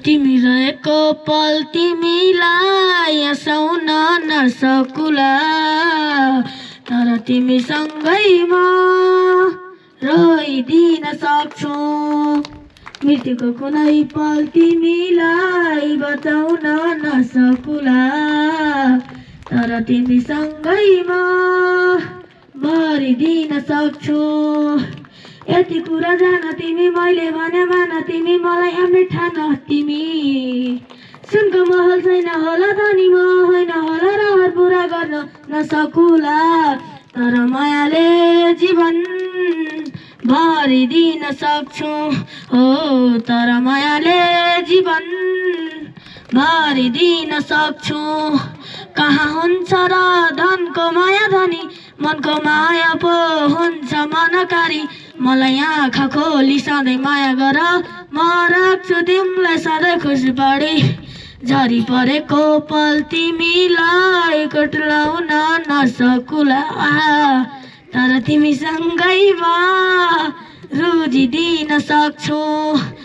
तिमी रहेको पल तिमीलाई हँसाउन नसकुला, तर तिमीसँगै म रोइदिन सक्छु। मृत्युको कुनै पल तिमीलाई बचाउन नसकुला, तर तिमीसँगै म मरिदिन सक्छु। यति कुरा जान तिमी, मैले भने मान तिमी, मलाई आफ्नै ठान तिमी। सुनको महल छैन होला धनी म होइन होला रहर पुरा गर्न नसकुला, तर मायाले जीवन भरिदिन सक्छु। हो तर मायाले जीवन भरिदिन सक्छु। कहाँ हुन्छ र धनको माया धनी, मनको माया पो हुन्छ मनकारी। मलाई आँखा खोली सधैँ माया गर, म राख्छु तिमीलाई सधैँ खुसी पारी। झरी परेको पल तिमीलाई कोट्याउन नसकुला, तर तिमीसँगै म रुजिदिन सक्छु।